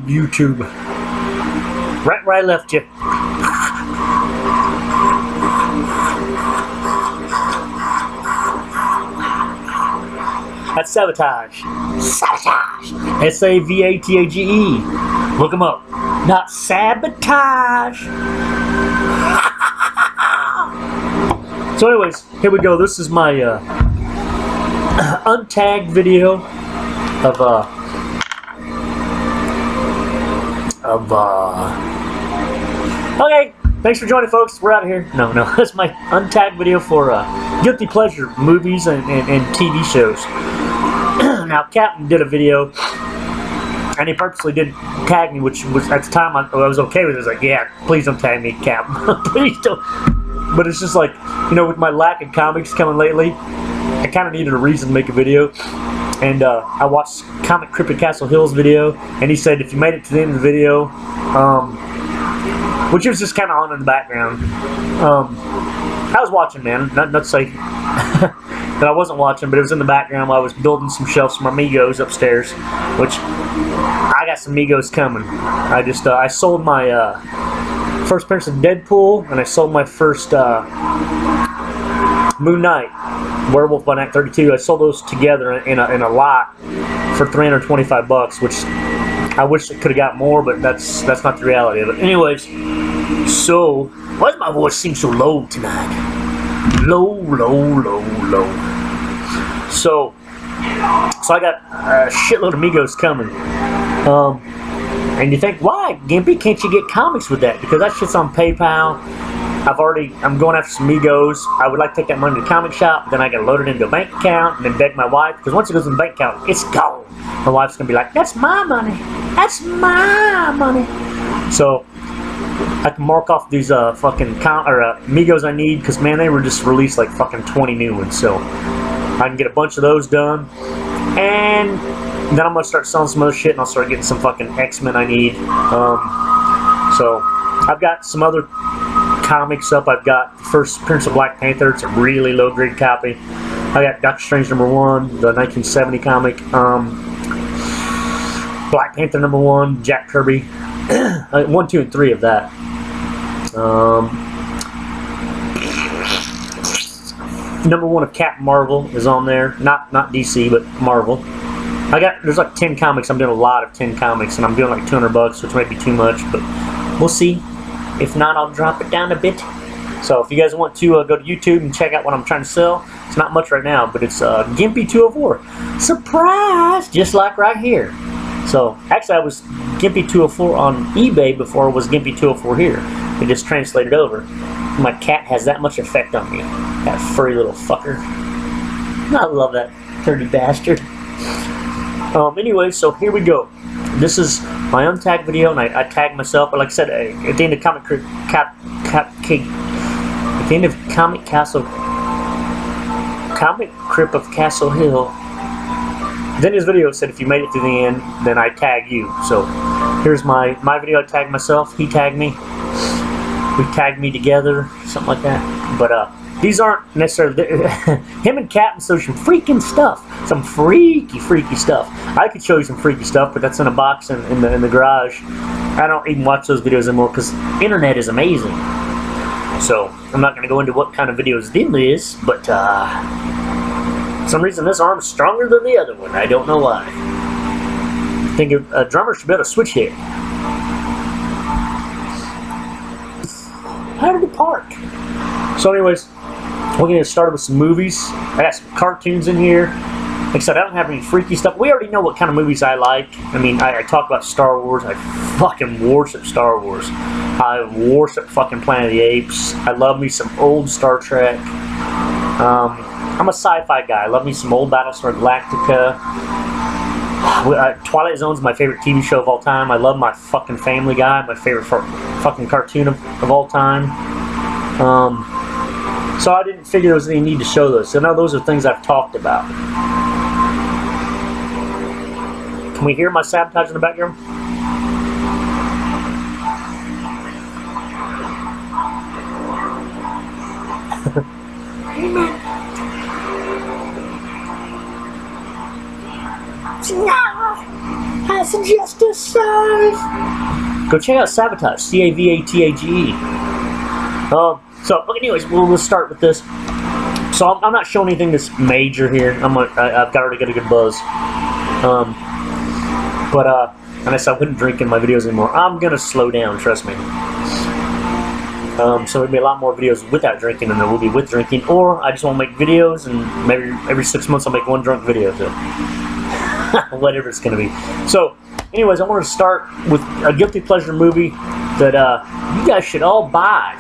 YouTube. Right where I left you. That's sabotage. Sabotage. S-A-V-A-T-A-G-E. Look them up. Not sabotage. So anyways, here we go. This is my untagged video okay, thanks for joining, folks. We're out of here. No, that's my untagged video for guilty pleasure movies and TV shows. Now, Captain did a video, and he purposely didn't tag me, which was at the time I was okay with it. I was like, yeah, please don't tag me, Captain. Please don't. But it's just like, you know, with my lack of comics coming lately, I kind of needed a reason to make a video. And I watched Comic Crypt of Castle Hill's video, and he said if you made it to the end of the video, which was just kind of on in the background. I was watching, man. Not to say that I wasn't watching, but it was in the background while I was building some shelves for my Migos upstairs, which I got some Migos coming. I sold my first appearance of Deadpool, and I sold my first Moon Knight, Werewolf by Night 32. I sold those together in a lot for $325, which I wish I could have got more, but that's not the reality of it. Anyways, so why does my voice seem so low tonight? Low. So I got a shitload of Migos coming. And you think, why, Gimpy, can't you get comics with that? Because that shit's on PayPal. I'm going after some Migos. I would like to take that money to the comic shop, but then I gotta load it into a bank account and then beg my wife, because once it goes in the bank account, it's gone. My wife's gonna be like, that's my money. That's my money. So I can mark off these fucking Migos I need, because man, they were just released like fucking 20 new ones. So I can get a bunch of those done, and then I'm gonna start selling some other shit, and I'll start getting some fucking X-Men I need. So I've got some other comics up. I've got the first appearance of Black Panther. It's a really low grade copy. I got Doctor Strange #1, the 1970 comic. Black Panther #1, Jack Kirby. 1, 2, and 3 of that. #1 of Captain Marvel is on there. Not DC, but Marvel. There's like 10 comics. I'm doing a lot of 10 comics, and I'm doing like $200, which might be too much, but we'll see. If not, I'll drop it down a bit. So if you guys want to go to YouTube and check out what I'm trying to sell, it's not much right now, but it's Gimpy 204. Surprise! Just like right here. So actually, I was Gimpy 204 on eBay before it was Gimpy 204 here. It just translated over. My cat has that much effect on me. That furry little fucker. I love that dirty bastard. Anyway, so here we go. This is my untagged video, and I tagged myself. But like I said, at the end of Comic Crypt of Castle Hill, then his video said if you made it to the end, then I tag you. So here's my video. I tagged myself. He tagged me. We tagged me together, something like that. But these aren't necessarily him and Captain showed some freaking stuff, some freaky stuff. I could show you some freaky stuff, but that's in a box in the garage. I don't even watch those videos anymore because internet is amazing. So I'm not gonna go into what kind of videos this is, but for some reason this arm's stronger than the other one. I don't know why. I think a drummer should be able to switch here. How did it park? So anyways, we're going to get started with some movies. I got some cartoons in here. Like I said, I don't have any freaky stuff. We already know what kind of movies I like. I mean, I talk about Star Wars. I fucking worship Star Wars. I worship fucking Planet of the Apes. I love me some old Star Trek. I'm a sci-fi guy. I love me some old Battlestar Galactica. Twilight Zone's my favorite TV show of all time. I love my fucking Family Guy, my favorite fucking cartoon of all time. So I didn't figure there was any need to show those. So now those are things I've talked about. Can we hear my sabotage in the background? I suggest a size. Go check out Sabotage, C-A-V-A-T-A-G-E. So, anyways, we'll start with this. So I'm not showing anything that's major here. I've already got a good buzz. And I said I wouldn't drink in my videos anymore. I'm gonna slow down, trust me. So there'll be a lot more videos without drinking than there will be with drinking, or I just want to make videos, and maybe every 6 months I'll make one drunk video. So whatever it's gonna be. So, anyways, I want to start with a guilty pleasure movie that you guys should all buy.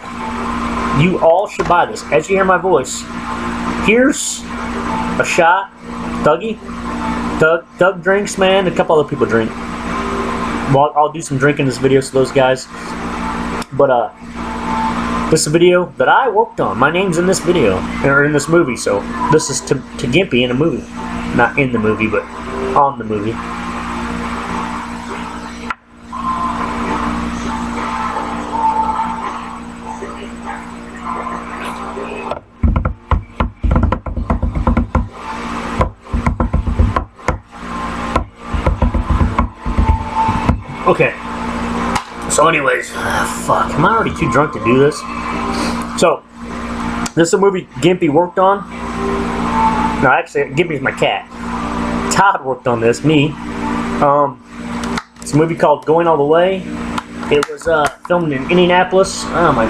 You all should buy this. As you hear my voice, here's a shot. Doug drinks, man. A couple other people drink. Well, I'll do some drinking in this video, so those guys. But this is a video that I worked on. My name's in this video, or in this movie. So this is to Gimpy in a movie, not in the movie, but on the movie. Okay, so anyways, fuck, am I already too drunk to do this? So, this is a movie Gimpy worked on. No, actually, Gimpy's my cat. Todd worked on this, me. It's a movie called Going All the Way. It was filmed in Indianapolis. Oh, my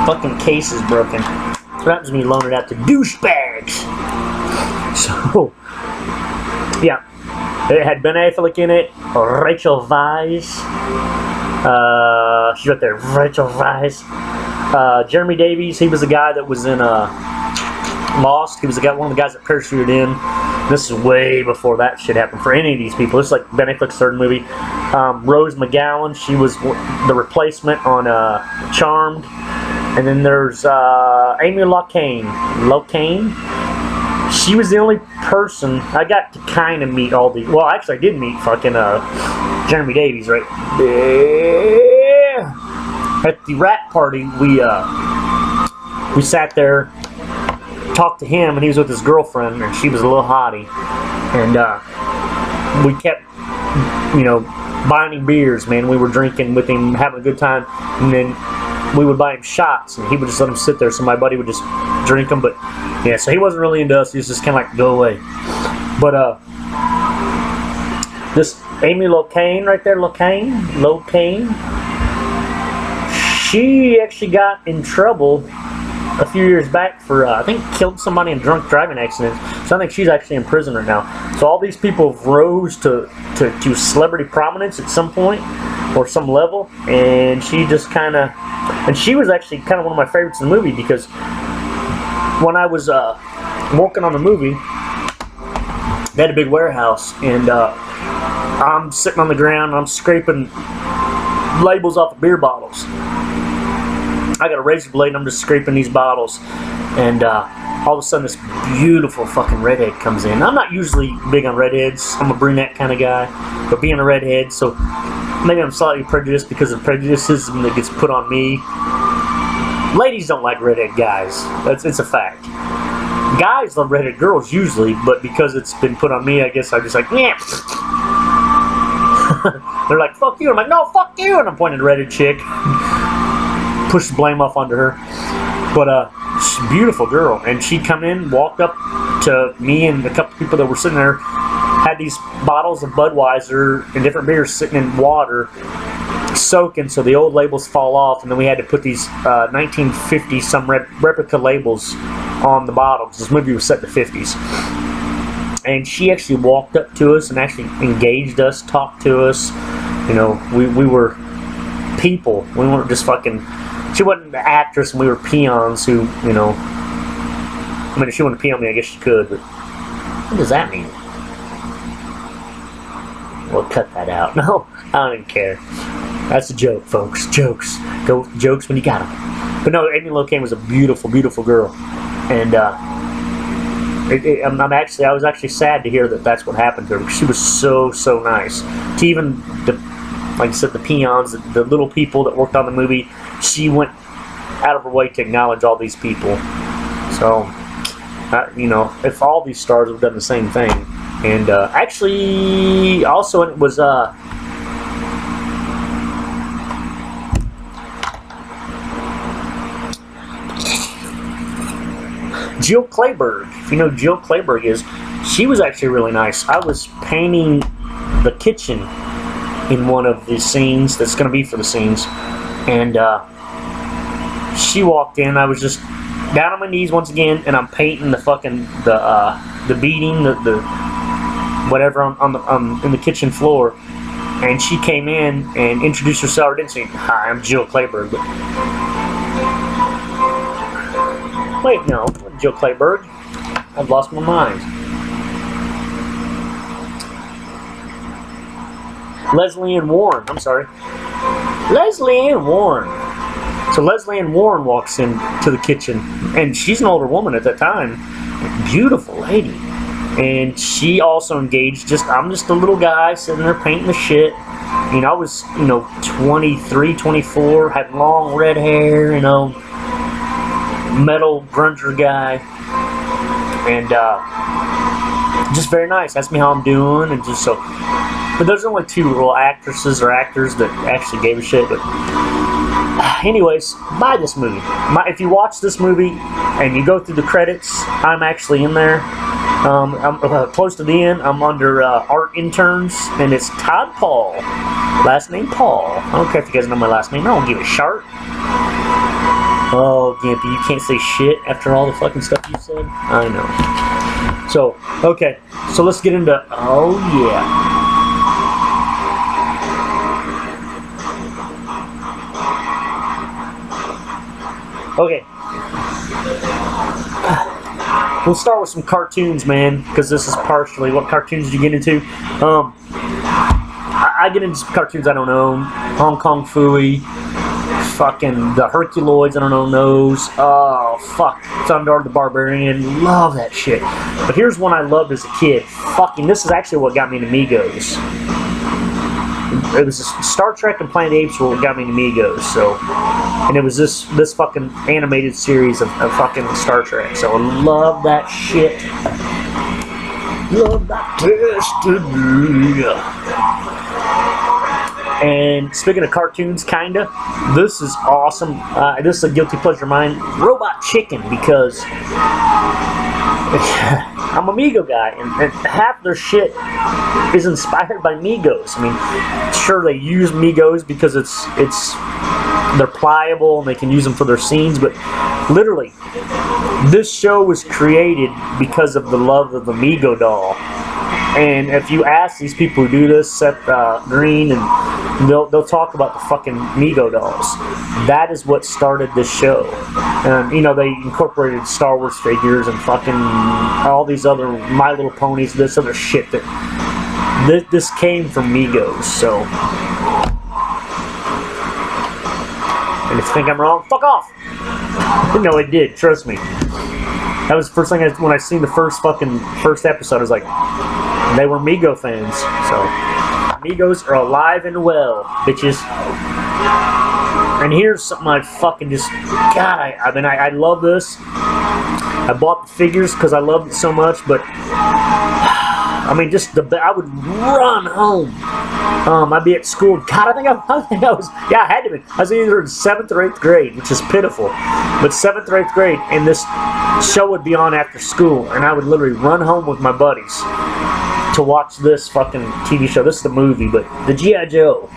fucking case is broken. So that was me loaning it out to douchebags. So, yeah. It had Ben Affleck in it, Rachel Weisz, she's right there, Rachel Weisz, Jeremy Davies, he was the guy that was in Lost, he was one of the guys that parachuted in. This is way before that shit happened for any of these people. This is like Ben Affleck's third movie. Rose McGowan, she was the replacement on Charmed. And then there's Amy Locane. She was the only person I got to kind of meet all the. Well, actually, I did meet fucking Jeremy Davies, right? Yeah. At the rap party, we sat there, talked to him, and he was with his girlfriend, and she was a little hottie, and we kept, buying him beers, man. We were drinking with him, having a good time, and then we would buy him shots, and he would just let him sit there, so my buddy would just drink them. But yeah, so he wasn't really into us. He was just kind of like, go away. But this Amy Locane right there, Locane, she actually got in trouble a few years back for I think killed somebody in drunk driving accidents. So I think she's actually in prison right now. So all these people have rose to celebrity prominence at some point or some level, and she just kind of, and she was actually kind of one of my favorites in the movie, because when I was working on the movie, they had a big warehouse, and I'm sitting on the ground and I'm scraping labels off of beer bottles. I got a razor blade and I'm just scraping these bottles, and all of a sudden this beautiful fucking redhead comes in. I'm not usually big on redheads. I'm a brunette kind of guy, but being a redhead, so maybe I'm slightly prejudiced because of prejudices that gets put on me. Ladies don't like redhead guys. It's a fact. Guys love redhead girls usually, but because it's been put on me, I guess I'm just like, yeah. They're like, fuck you. I'm like, no, fuck you. And I'm pointing at a redhead chick. Push the blame off onto her. But she's a beautiful girl, and she come in, walked up to me and a couple people that were sitting there, had these bottles of Budweiser and different beers sitting in water, soaking, so the old labels fall off, and then we had to put these 1950 some replica labels on the bottles. This movie was set in the 50s. And she actually walked up to us and actually engaged us, talked to us. We were people. We weren't just fucking. She wasn't the actress, and we were peons who, I mean, if she wanted to pee on me, I guess she could, but what does that mean? We'll cut that out. No, I don't even care. That's a joke, folks. Jokes. Go with jokes when you got them. But no, Amy Locane was a beautiful, beautiful girl. And I was actually sad to hear that that's what happened to her, because she was so, so nice. To even, like I said, the peons, the little people that worked on the movie, she went out of her way to acknowledge all these people. So, if all these stars would have done the same thing, And actually, also it was Jill Clayburgh. If you know who Jill Clayburgh is, she was actually really nice. I was painting the kitchen in one of the scenes that's going to be for the scenes, and she walked in. I was just down on my knees once again, and I'm painting the fucking the beading, the whatever on in the kitchen floor. And she came in and introduced herself. Didn't say, "Hi, I'm Jill Clayburgh." But wait, no, it wasn't Jill Clayburgh. I've lost my mind. Leslie Ann Warren. I'm sorry. Leslie Ann Warren. So Leslie Ann Warren walks into the kitchen, and she's an older woman at that time. Beautiful lady. And she also engaged, I'm just a little guy sitting there painting the shit. You know, I was, 23, 24, had long red hair, metal grunger guy. And just very nice. Asked me how I'm doing, and just so. But there's only two real actresses or actors that actually gave a shit. But anyways, buy this movie. If you watch this movie and you go through the credits, I'm actually in there. I'm close to the end. I'm under art interns, and it's Todd Paul. Last name Paul. I don't care if you guys know my last name. I don't give a shart. Oh, Gimpy, you can't say shit after all the fucking stuff you said? I know. So, okay. So let's get into... Oh, yeah. Okay. We'll start with some cartoons, man, because this is partially what cartoons did you get into. I get into some cartoons I don't own. Hong Kong Phooey, fucking the Herculoids, I don't own those. Oh, fuck. Thundar the Barbarian, love that shit. But here's one I loved as a kid. Fucking, this is actually what got me into Migos. It was Star Trek and Planet of the Apes were what got me into Migos. So, and it was this fucking animated series of fucking Star Trek. So I love that shit. Love that destiny. And speaking of cartoons, kinda, this is awesome. This is a guilty pleasure of mine. Robot Chicken, because I'm a Migo guy, and half their shit is inspired by Migos. I mean, sure, they use Migos because they're pliable and they can use them for their scenes, but literally, this show was created because of the love of the Migo doll. And if you ask these people who do this, Seth Green, and they'll talk about the fucking Migo dolls. That is what started this show. And, they incorporated Star Wars figures and fucking all these other My Little Ponies, this other shit that... This came from Migos, so... And if you think I'm wrong, fuck off! No, it did, trust me. That was the first thing when I seen the first episode, I was like, they were Migo fans. So, Migos are alive and well, bitches. And here's something I fucking just, God, I love this. I bought the figures because I loved it so much, but I mean, I would run home. I'd be at school. God, I think I was, yeah, I had to be. I was either in 7th or 8th grade, which is pitiful. But 7th or 8th grade, and this show would be on after school, and I would literally run home with my buddies to watch this fucking TV show. This is the movie, but the G.I. Joe.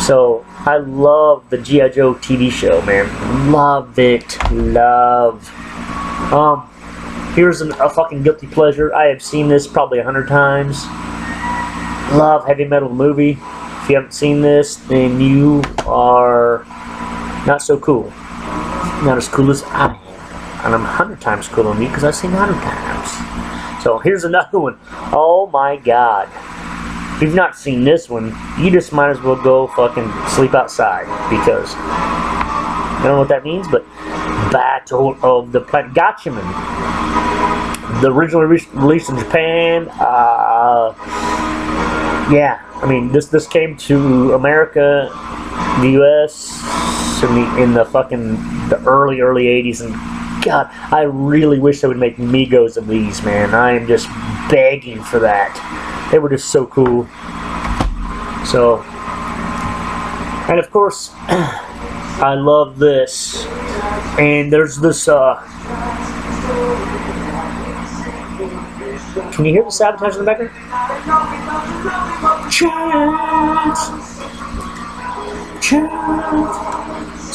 So, I love the G.I. Joe TV show, man. Love it. Love. Here's a fucking guilty pleasure. I have seen this probably 100 times. Love Heavy Metal movie. If you haven't seen this, then you are not so cool. Not as cool as I am. And I'm 100 times cooler than me because I've seen 100 times. So here's another one. Oh my god. If you've not seen this one, you just might as well go fucking sleep outside, because I don't know what that means, but Battle of the Planet Gatchaman. The originally released in Japan. Yeah, I mean, this came to America, the U.S. in the early 80s, and God, I really wish they would make Migos of these, man. I am just begging for that. They were just so cool. So, and of course, I love this. And there's this, can you hear the sabotage in the background? Chance.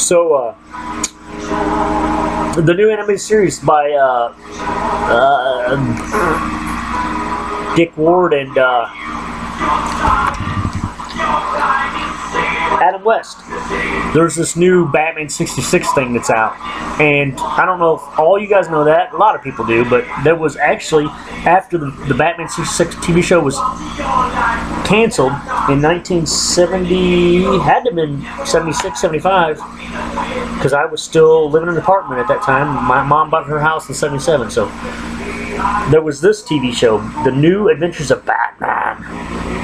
So, the new animated series by Dick Ward and Adam West. There's this new Batman 66 thing that's out, and I don't know if all you guys know that. A lot of people do, but there was actually, after the Batman 66 TV show was canceled in 1970, had to have been 76, 75, because I was still living in an apartment at that time. My mom bought her house in 77, so there was this TV show, The New Adventures of Batman,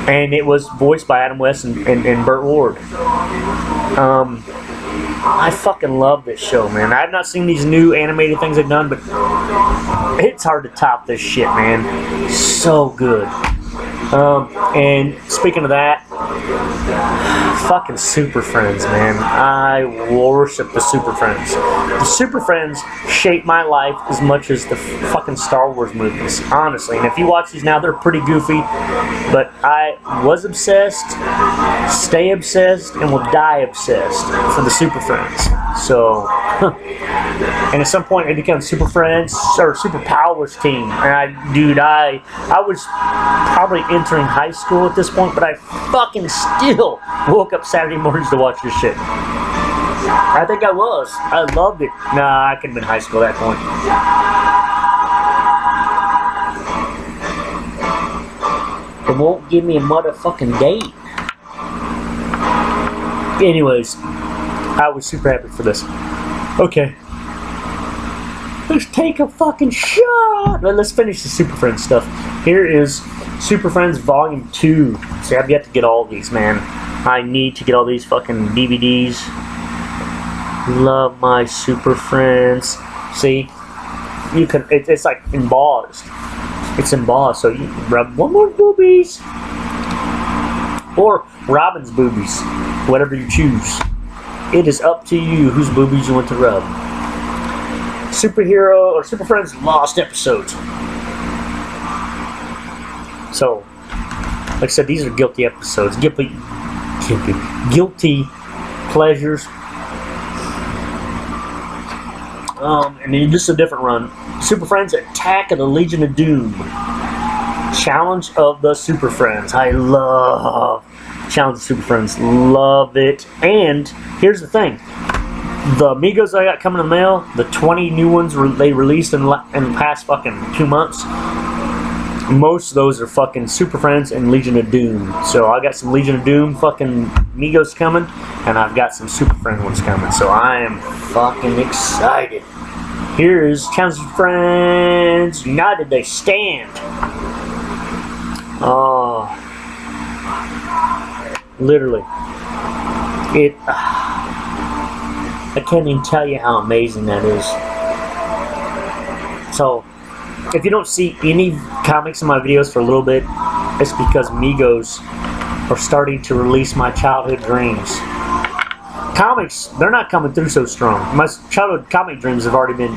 and it was voiced by Adam West and Burt Ward. I fucking love this show, man. I've not seen these new animated things they've done, but it's hard to top this shit, man. So good. And speaking of that, fucking Super Friends, man. I worship the Super Friends. The Super Friends shaped my life as much as the fucking Star Wars movies, honestly. And if you watch these now, they're pretty goofy, but I was obsessed, stay obsessed, and will die obsessed for the Super Friends. So, and at some point, I became Super Friends or Super Powers team. And I was probably entering high school at this point, but I fucking still woke up Saturday mornings to watch this shit. I think I was. I loved it. Nah, I couldn't have been in high school at that point. It won't give me a motherfucking date. Anyways, I was super happy for this. Okay. Let's take a fucking shot. Let's finish the Super Friends stuff. Here is Super Friends Volume 2. See, I've yet to get all of these, man. I need to get all these fucking DVDs. Love my Super Friends. See, you can. It's like embossed. It's embossed, so you can rub one more boobies, or Robin's boobies, whatever you choose. It is up to you whose boobies you want to rub. Superhero or Super Friends Lost episodes. So, like I said, these are guilty episodes. Guilty pleasures. And then this is a different run. Super Friends Attack of the Legion of Doom. Challenge of the Super Friends. I love Challenge of the Super Friends. Love it. And here's the thing. The Migos I got coming in the mail, the 20 new ones they released in the past fucking 2 months, most of those are fucking Super Friends and Legion of Doom. So I got some Legion of Doom fucking Migos coming, and I've got some Super Friend ones coming. So I am fucking excited. Here's Challenge of Friends United They Stand. Oh, literally, it. I can't even tell you how amazing that is. So, if you don't see any comics in my videos for a little bit, it's because Migos are starting to release my childhood dreams. Comics, they're not coming through so strong. My childhood comic dreams have already been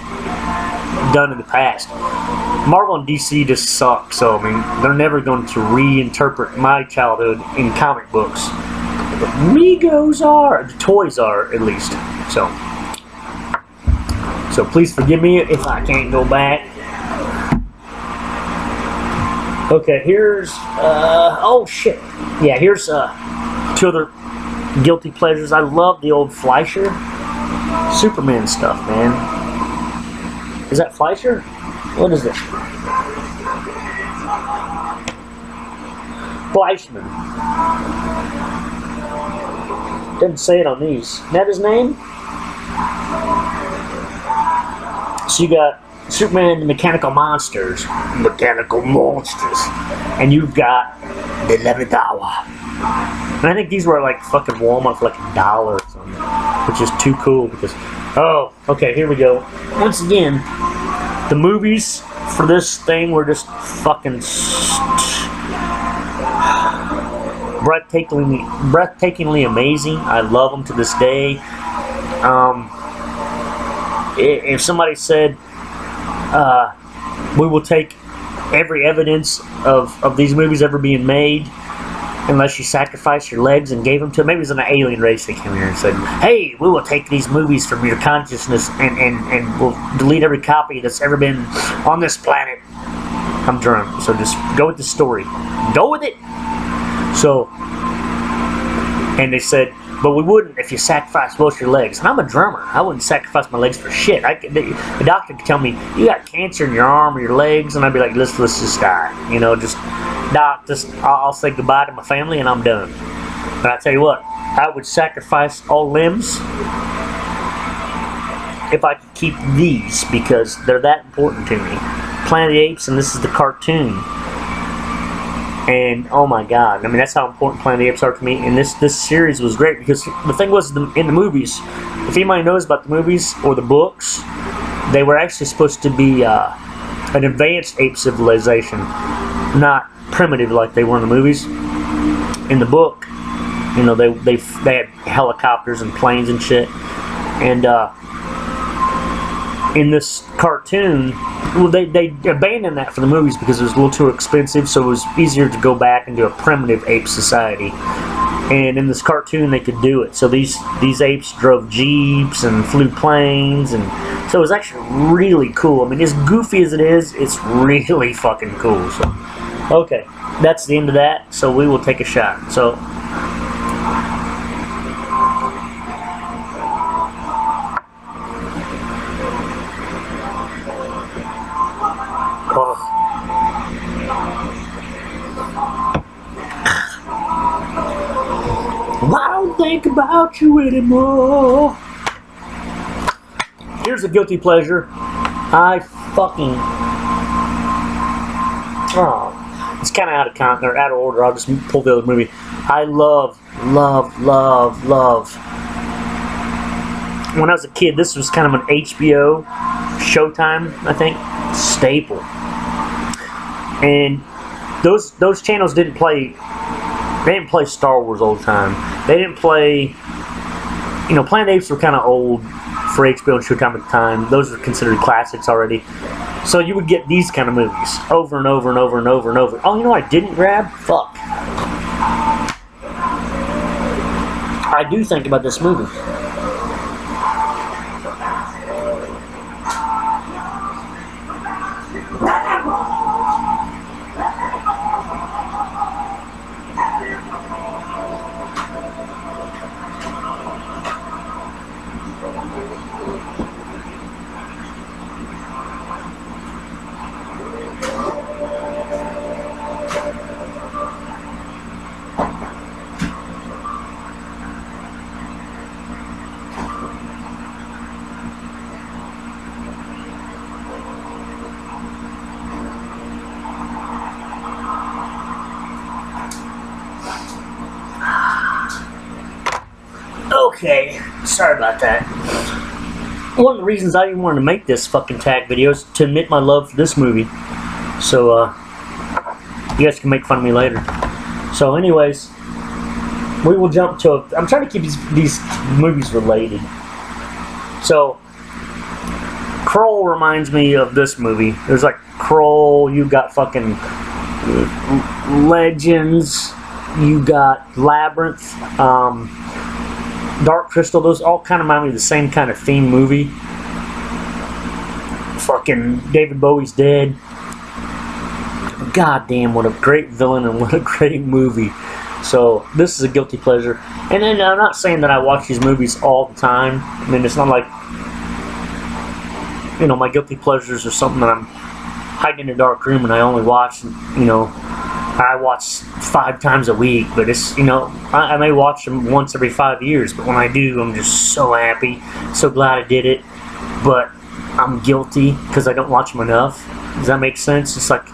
done in the past. Marvel and DC just suck, so I mean, they're never going to reinterpret my childhood in comic books. But Migos are, the toys are at least. So please forgive me if I can't go back. Okay, here's oh shit. Yeah, here's 2 other guilty pleasures. I love the old Fleischer Superman stuff, man. Is that Fleischer? What is this? Fleischman. Didn't say it on these. Isn't that his name? So you got Superman and the Mechanical Monsters. Mechanical Monsters. And you've got the 11th Hour. And I think these were like fucking Walmart for like $1 or something. which is too cool because, oh, okay, here we go. Once again, the movies for this thing were just fucking breathtakingly amazing. I love them to this day. If somebody said, we will take every evidence of these movies ever being made unless you sacrifice your legs and gave them to, maybe it was an alien race that came here and said, hey, we will take these movies from your consciousness and we'll delete every copy that's ever been on this planet. I'm drunk, so just go with the story. Go with it. So, and they said, but we wouldn't if you sacrificed both your legs. And I'm a drummer. I wouldn't sacrifice my legs for shit. The doctor could tell me, you got cancer in your arm or your legs, and I'd be like, let's just die. You know, just, doc, I'll say goodbye to my family and I'm done. But I tell you what, I would sacrifice all limbs if I could keep these because they're that important to me. Planet of the Apes, and this is the cartoon. And oh my god, I mean, that's how important Planet of the Apes are to me. And this series was great because the thing was, in the movies, if anybody knows about the movies or the books, they were actually supposed to be an advanced ape civilization, not primitive like they were in the movies. In the book, you know, they had helicopters and planes and shit. And in this cartoon, well, they abandoned that for the movies because it was a little too expensive, so it was easier to go back and do a primitive ape society. And in this cartoon, they could do it. So these apes drove jeeps and flew planes, and so it was actually really cool. I mean, as goofy as it is, it's really fucking cool. So, okay, that's the end of that. So we will take a shot. So. I don't think about you anymore. Here's a guilty pleasure. I fucking... Oh, it's kind of out of context, or out of order. I'll just pull the other movie. I love. When I was a kid, this was kind of an HBO, Showtime, I think, staple. And those channels didn't play... They didn't play Star Wars all the time. They didn't play, you know, Planet of the Apes were kind of old for HBO and Showtime at the time. Those were considered classics already. So you would get these kind of movies over and over and over and over and over. Oh, you know what I didn't grab? Fuck. I do think about this movie. Okay, sorry about that. One of the reasons I even wanted to make this fucking tag video is to admit my love for this movie. So, you guys can make fun of me later. So, anyways, we will jump to... I'm trying to keep these movies related. So, Kroll reminds me of this movie. There's like Kroll, you got fucking Legends, you got Labyrinth, Dark Crystal. Those all kind of remind me of the same kind of theme movie. Fucking David Bowie's dead. God damn, what a great villain and what a great movie. So this is a guilty pleasure. And then I'm not saying that I watch these movies all the time. I mean, it's not like, you know, my guilty pleasures are something that I'm hiding in a dark room and I only watch, you know, I watch 5 times a week, but it's, you know, I may watch them once every 5 years, but when I do, I'm just so happy, so glad I did it, but I'm guilty because I don't watch them enough. Does that make sense? It's like,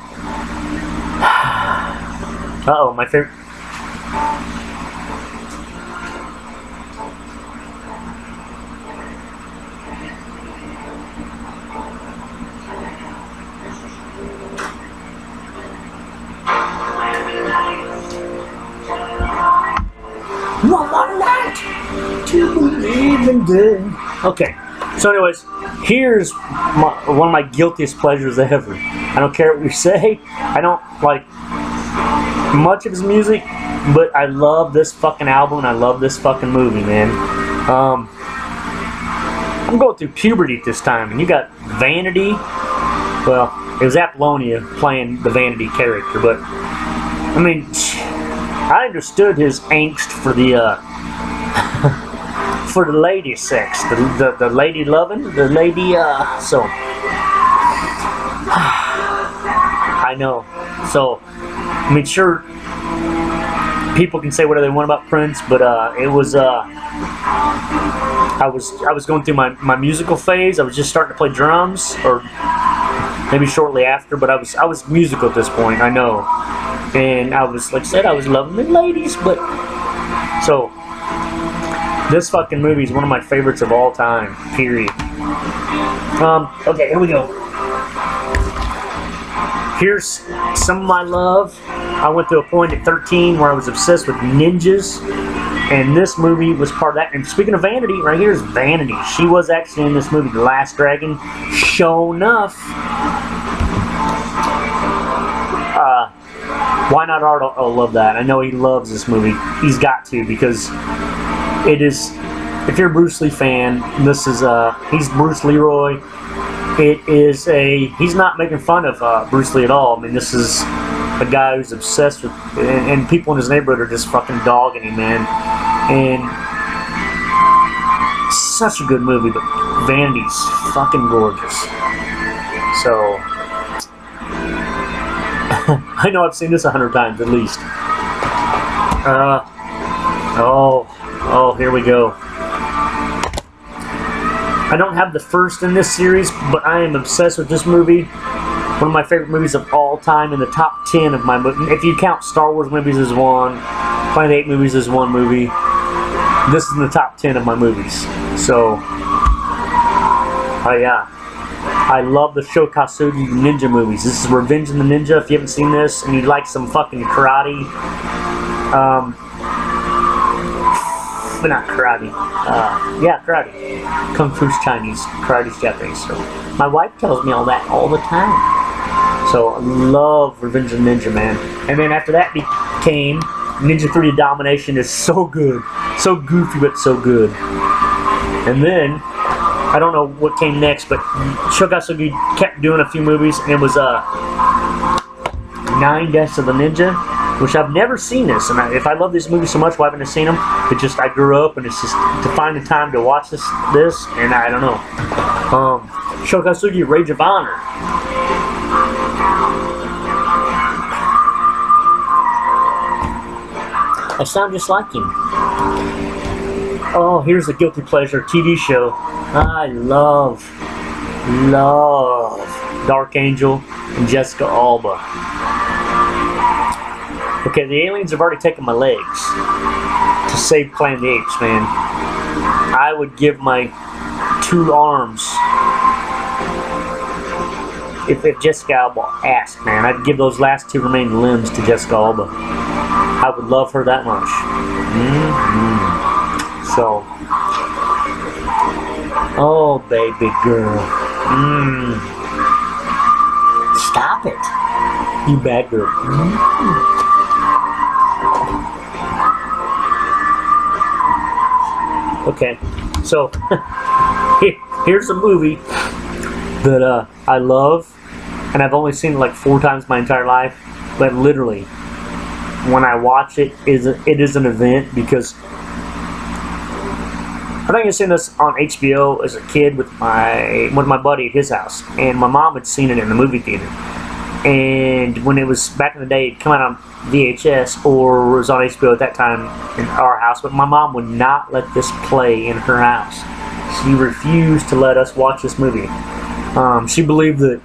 uh-oh, my favorite... feeling good. Okay, so anyways, here's one of my guiltiest pleasures ever. I don't care what you say. I don't like much of his music, but I love this fucking album and I love this fucking movie, man. I'm going through puberty at this time, and you got Vanity. Well, it was Apollonia playing the Vanity character, but I mean, I understood his angst for the for the lady sex, the lady loving, the lady. So I know. So I mean, sure, people can say whatever they want about Prince, but it was I was going through my musical phase. I was just starting to play drums, or maybe shortly after, but I was musical at this point, I know. And I was, like I said, I was loving the ladies, but so this fucking movie is one of my favorites of all time, period. Okay, here we go. Here's some of my love. I went to a point at 13 where I was obsessed with ninjas, and this movie was part of that. And speaking of Vanity, right here is Vanity. She was actually in this movie, The Last Dragon. Sure enough. Why Not Art? I love that. I know he loves this movie. He's got to, because it is. If you're a Bruce Lee fan, this is he's Bruce Leroy. It is a. He's not making fun of Bruce Lee at all. I mean, this is a guy who's obsessed with, and people in his neighborhood are just fucking dogging him, man. And such a good movie, but Vanity's fucking gorgeous. So I know I've seen this 100 times at least. Oh, here we go. I don't have the first in this series, but I am obsessed with this movie. One of my favorite movies of all time, in the top 10 of my movies. If you count Star Wars movies as one, Planet of the Apes movies as one movie, this is in the top 10 of my movies. So, oh yeah. I love the Shokasugi Ninja movies. This is Revenge of the Ninja. If you haven't seen this and you like some fucking karate, but not karate. Yeah, karate. Kung Fu's Chinese, karate's Japanese. So my wife tells me all that all the time. So I love Revenge of the Ninja, man. And then after that became Ninja 3 Domination. Is so good, so goofy, but so good. And then I don't know what came next, but Shokasugi kept doing a few movies, and it was 9 Deaths of the Ninja, which I've never seen this. And if I love these movies so much, why haven't I seen them? It just, I grew up, and it's just to find the time to watch this, and I don't know. Shokasugi Rage of Honor. I sound just like him. Oh, here's a guilty pleasure TV show. I love Dark Angel and Jessica Alba. Okay, the aliens have already taken my legs to save Planet of the Apes, man. I would give my 2 arms if Jessica Alba asked, man. I'd give those last 2 remaining limbs to Jessica Alba. I would love her that much. So, oh baby girl, stop it, you bad girl. Okay, so here's a movie that I love, and I've only seen it like 4 times my entire life, but literally, when I watch it, it is an event, because I think I seen this on HBO as a kid with my buddy at his house, and my mom had seen it in the movie theater. And when it was back in the day, it'd come out on VHS or was on HBO at that time in our house. But my mom would not let this play in her house. She refused to let us watch this movie. She believed that,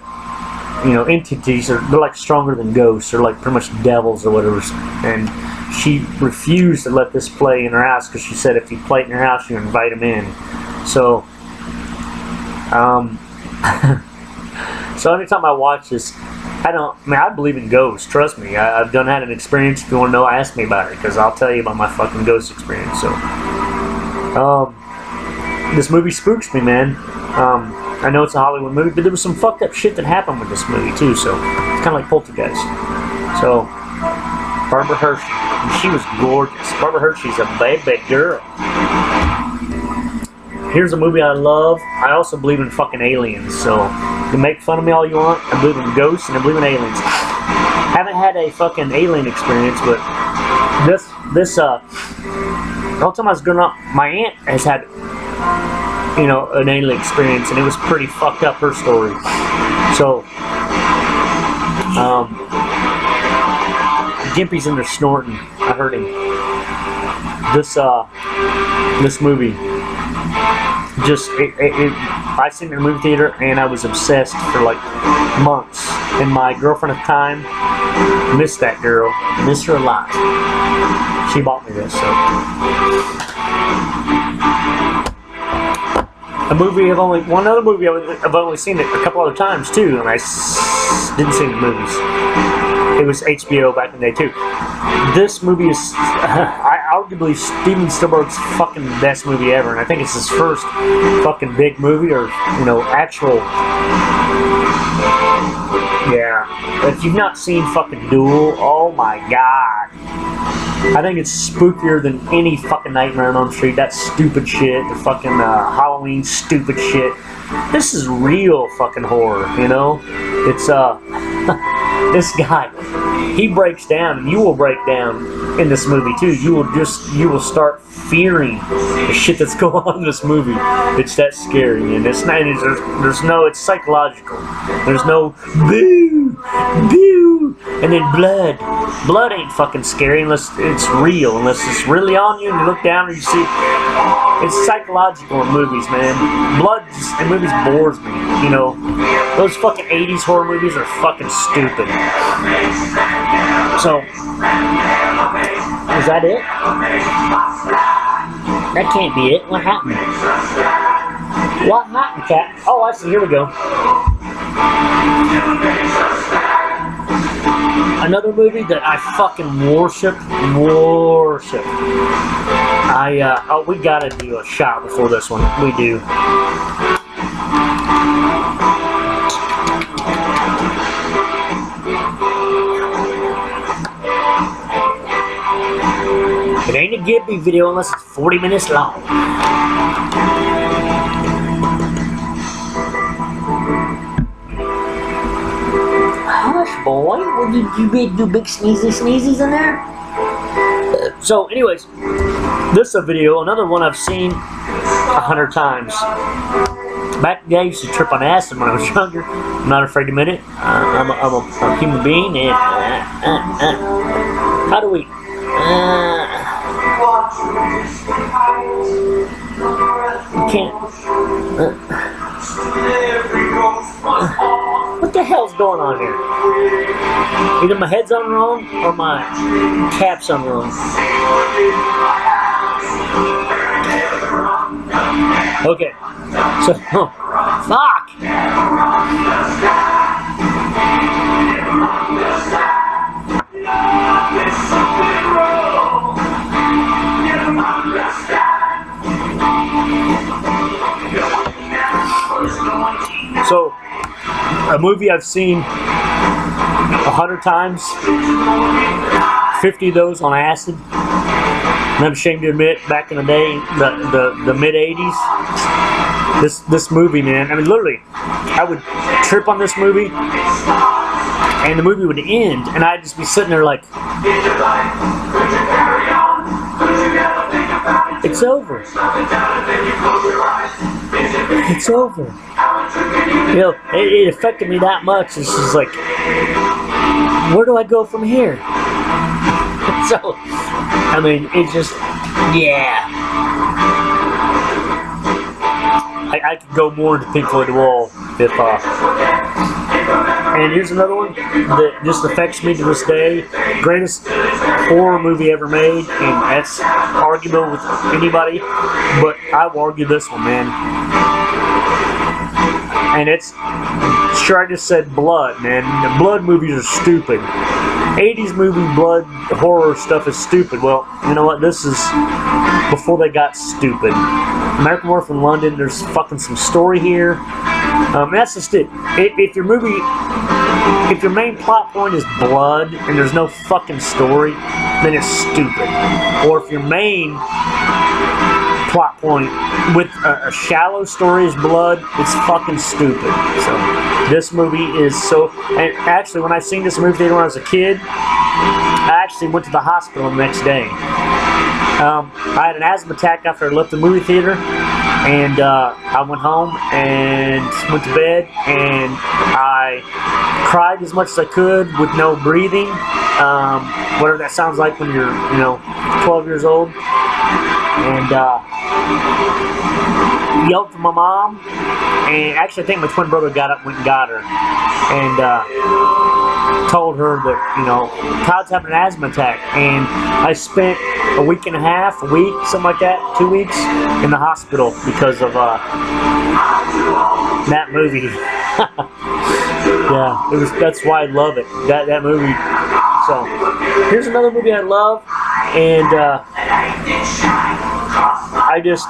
you know, entities they're like stronger than ghosts, or like pretty much devils or whatever. And she refused to let this play in her house, because she said if you play it in her house, you invite them in. So, so anytime I watch this, I believe in ghosts. Trust me, I've done had an experience. If you want to know, ask me about it, because I'll tell you about my fucking ghost experience. So, this movie spooks me, man. I know it's a Hollywood movie, but there was some fucked up shit that happened with this movie too. So it's kind of like Poltergeist. So Barbara Hershey, and she was gorgeous. Barbara Hershey's a baby girl. Here's a movie I love. I also believe in fucking aliens. So you can make fun of me all you want. I believe in ghosts and I believe in aliens. Haven't had a fucking alien experience, but the whole time I was growing up, my aunt has had, you know, an alien experience, and it was pretty fucked up, her story. So, Gimpy's in there snorting. I heard him. This movie, just, I seen it in the movie theater, and I was obsessed for like months. And my girlfriend at the time, missed that girl, miss her a lot. She bought me this, so. One other movie I've only seen it a couple other times too, and I didn't see the movies. It was HBO back in the day too. This movie is, arguably Steven Spielberg's fucking best movie ever, and I think it's his first fucking big movie, or, you know, actual. Yeah. If you've not seen fucking Duel, oh my god. I think it's spookier than any fucking Nightmare on Elm Street. That stupid shit, the fucking Halloween stupid shit. This is real fucking horror, you know? It's, this guy, he breaks down, and you will break down in this movie too. You will start fearing the shit that's going on in this movie. It's that scary, and it's not, there's no, it's psychological. There's no boo, boo, and then blood. Blood ain't fucking scary unless it's real, unless it's really on you and you look down and you see. It's psychological in movies, man. Blood in movies bores me, you know. Those fucking 80s horror movies are fucking stupid. So, is that it? That can't be it. What happened? What happened, cat? Oh, I see. Here we go. Another movie that I fucking worship. Oh, we gotta do a shot before this one. We do. It ain't a Gimp video unless it's 40 minutes long. Hush, boy. What did you do big sneezies in there? So, anyways, this is a video, another one I've seen 100 times. Back in the day, I used to trip on acid when I was younger. I'm not afraid to admit it. I'm a human being, and how do we? You can't. What the hell's going on here? Either my head's on wrong or my cap's on wrong. Okay, so fuck. So, a movie I've seen 100 times, 50 of those on acid. And I'm ashamed to admit, back in the day, the mid 80s, this movie, man. I mean, literally, I would trip on this movie, and the movie would end, and I'd just be sitting there like, it's over. It's over. You know, it affected me that much. It's just like, where do I go from here? So, I mean, it just, yeah. I could go more into Pink Floyd The Wall if, and here's another one that just affects me to this day. Greatest horror movie ever made, and that's arguable with anybody, but I will argue this one, man. And it's, sure, I just said blood, man. The blood movies are stupid. 80s movie blood horror stuff is stupid. Well, you know what? This is before they got stupid. American Werewolf in London, there's fucking some story here. That's just it. If your main plot point is blood and there's no fucking story, then it's stupid. Or if your main plot point with a shallow story is blood, it's fucking stupid. So this movie is so. And actually, when I seen this movie theater when I was a kid, I actually went to the hospital the next day. I had an asthma attack after I left the movie theater, and I went home and went to bed, and I cried as much as I could with no breathing, whatever that sounds like when you're, 12 years old, and yelled for my mom, and actually I think my twin brother got up and went and got her, and told her that, Todd's having an asthma attack, and I spent a week, something like that, 2 weeks in the hospital because of that movie. Yeah, that's why I love it, that movie. So here's another movie I love, and I just,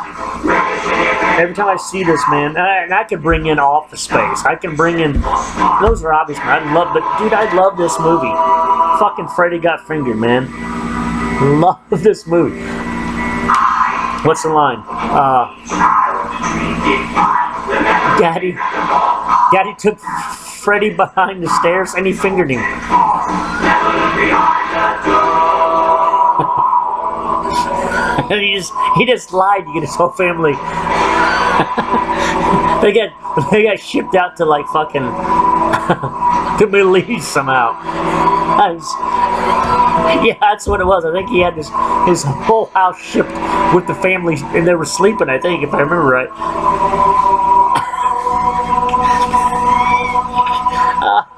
every time I see this, man, and I can bring in Office Space. I can bring in, those are obvious, man. But dude, I love this movie. Fucking Freddy Got Fingered, man. Love this movie. What's the line? Daddy took Freddy behind the stairs and he fingered him. And he just lied to get his whole family. They got shipped out to like fucking the Middle East somehow. Yeah, that's what it was. I think he had his whole house shipped with the family, and they were sleeping, I think, if I remember right.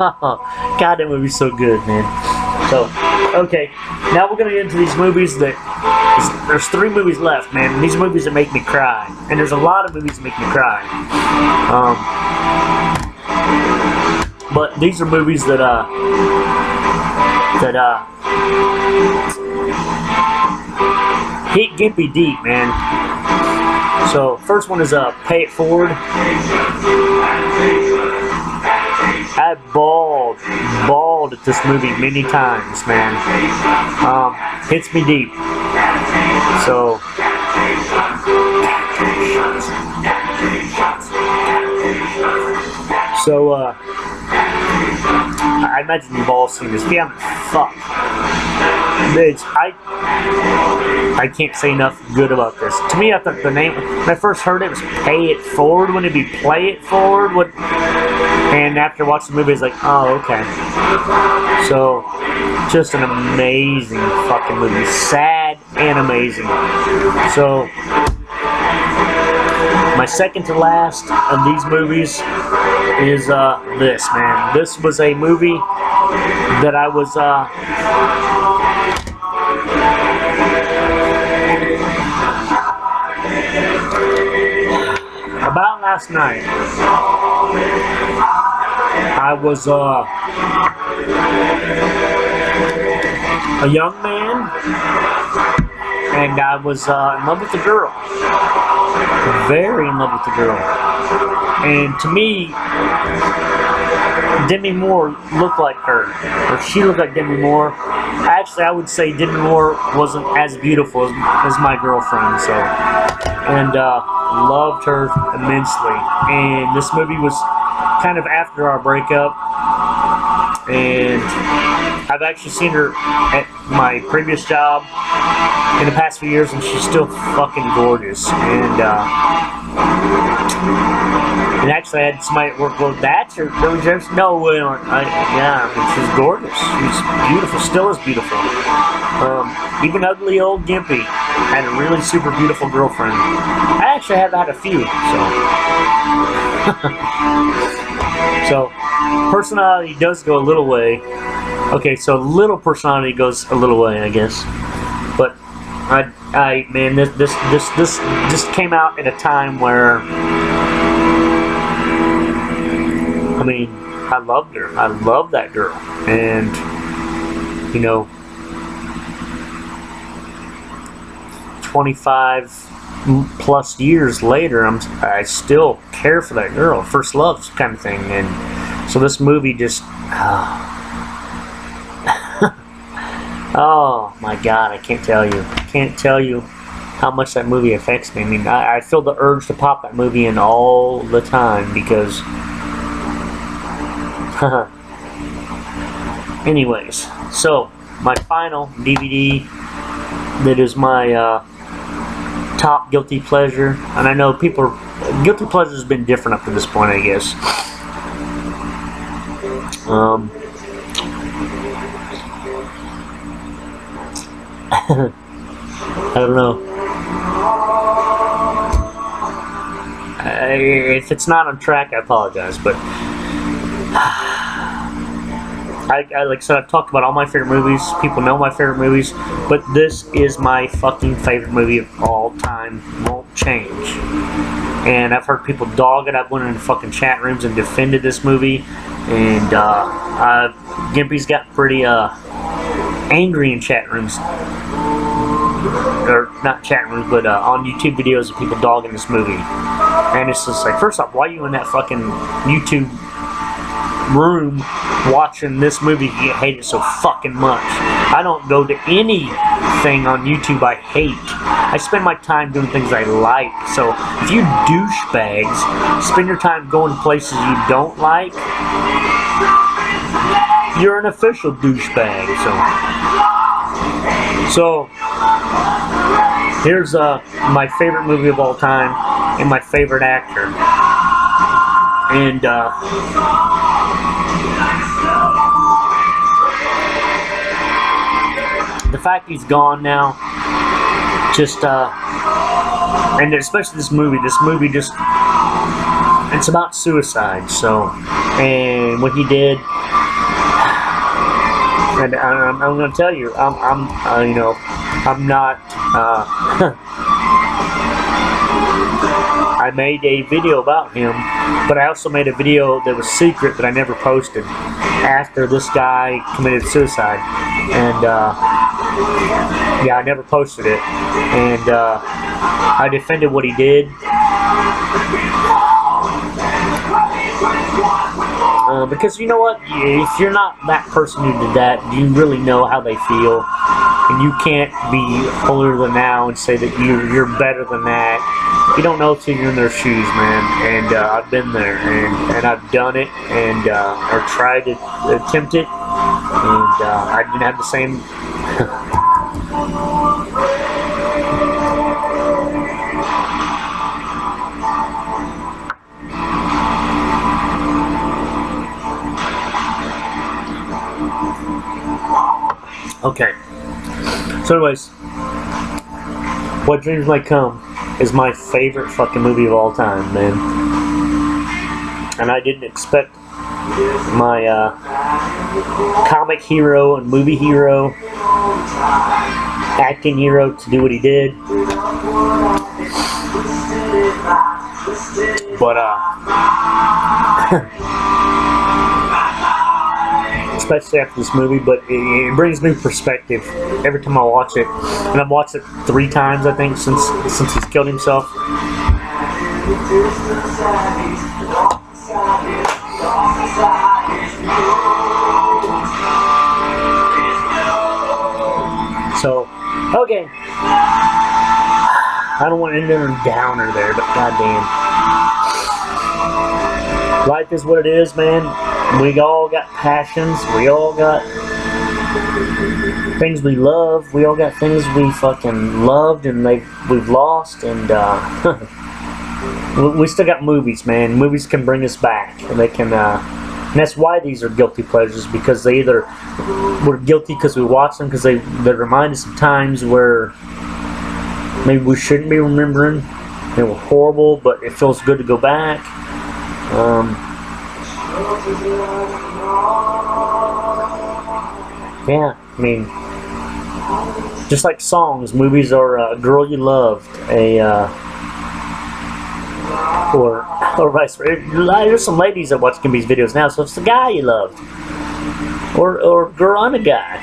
Oh, God, that movie's so good, man. So, okay, now we're going to get into these movies that, there's 3 movies left, man. These movies that make me cry. And there's a lot of movies that make me cry. But these are movies that hit Gimpy deep, man. So, first one is Pay It Forward. I bawled at this movie many times, man. Hits me deep. So, I imagine you've all seen this. Yeah, fuck. Bitch, I can't say enough good about this. To me, I thought the name, when I first heard it, was Pay It Forward. Wouldn't it be Play It Forward? And after watching the movie, it's like, oh, okay. So, just an amazing fucking movie. Sad and amazing. So, my second to last of these movies is this, man. This was a movie that I was about last night. I was a young man, and I was in love with a girl. Very in love with the girl. And to me, Demi Moore looked like her, or she looked like Demi Moore. Actually, I would say Demi Moore wasn't as beautiful as my girlfriend, so, and loved her immensely. And this movie was kind of after our breakup, and I've actually seen her at my previous job in the past few years, and she's still fucking gorgeous. And actually, I had somebody at work go, "That's her." No, yeah, she's gorgeous. She's beautiful. Still is beautiful. Even ugly old Gimpy had a really super beautiful girlfriend. I actually have had a few, so. So, personality does go a little way. Okay, so little personality goes a little way, I guess. But man, this came out at a time where, I mean, I loved her. I loved that girl, and you know, 25 plus years later, I still care for that girl, first love kind of thing. And so this movie just, oh my God, I can't tell you how much that movie affects me. I mean, I feel the urge to pop that movie in all the time because, anyways, so my final DVD that is my top guilty pleasure, and I know guilty pleasure has been different up to this point, I guess. I don't know. If it's not on track, I apologize, but I like I said, I've talked about all my favorite movies. People know my favorite movies, but this is my fucking favorite movie of all time. Won't change. And I've heard people dog it. I've went into fucking chat rooms and defended this movie, and Gimpy's got pretty angry in chat rooms. Or not chat rooms, but on YouTube videos of people dogging this movie. And it's just like, first off, why are you in that fucking YouTube room watching this movie you hate it so fucking much? I don't go to anything on YouTube I hate. I spend my time doing things I like. So if you douchebags spend your time going places you don't like, you're an official douchebag. So here's my favorite movie of all time and my favorite actor. And the fact he's gone now, just and especially this movie just, it's about suicide. So, and what he did, and I'm gonna tell you, you know, I'm not. I made a video about him, but I also made a video that was secret that I never posted after this guy committed suicide. And yeah, I never posted it. And I defended what he did. Because you know what? If you're not that person who did that, you really know how they feel. And you can't be holier than thou and say that you're better than that. You don't know till you're in their shoes, man. And I've been there, and I've done it, and or tried to attempt it, and I didn't have the same. Okay. So anyways, What Dreams May Come is my favorite fucking movie of all time, man. And I didn't expect my comic hero and movie hero, acting hero to do what he did. But especially after this movie, but it brings me perspective every time I watch it, and I've watched it 3 times, I think, since he's killed himself. So, okay, I don't want to end on a downer there, but goddamn, life is what it is, man. We all got passions. We all got things we love. We all got things we fucking loved and we've lost. And we still got movies, man. Movies can bring us back. And they can, and that's why these are guilty pleasures, because they either we're guilty because we watch them, because they remind us of times where maybe we shouldn't be remembering. They were horrible, but it feels good to go back. Yeah, I mean, just like songs, movies are a girl you loved, or vice versa. There's some ladies that watch Gimpy's videos now, so it's the guy you loved, or girl, I'm a guy.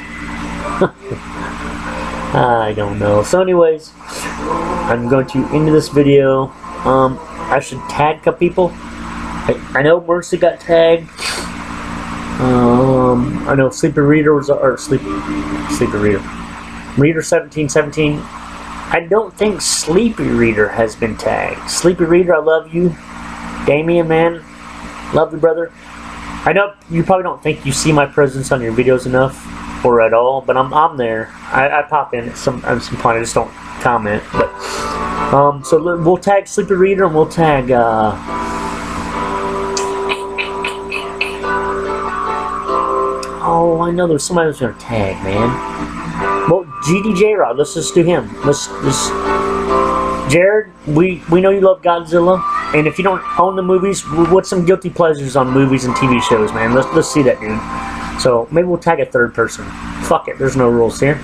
I don't know. So anyways, I'm going to end this video. I should tag a couple people. I know Mercy got tagged. I know Sleepy Reader was, or Sleepy Reader. Reader 1717. I don't think Sleepy Reader has been tagged. Sleepy Reader, I love you. Damien, man, love you, brother. I know you probably don't think you see my presence on your videos enough or at all, but I'm there. I pop in at some point. I just don't comment. But so we'll tag Sleepy Reader and we'll tag oh, I know there's somebody who's gonna tag, man. Well, GDJ Rod, let's just do him. Let's Jared, we know you love Godzilla, and if you don't own the movies, what's some guilty pleasures on movies and TV shows, man? Let's see that, dude. So maybe we'll tag a third person. Fuck it, there's no rules here.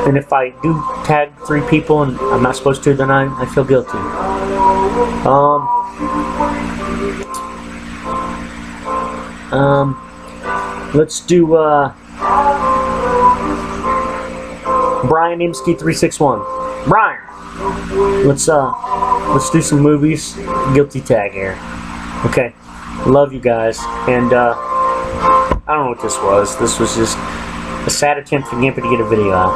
And if I do tag 3 people and I'm not supposed to, then I feel guilty. Let's do Brian Imsky 361. Brian, let's do some movies. Guilty tag here. Okay, love you guys, and I don't know what this was. This was just a sad attempt for Gimp to get a video out.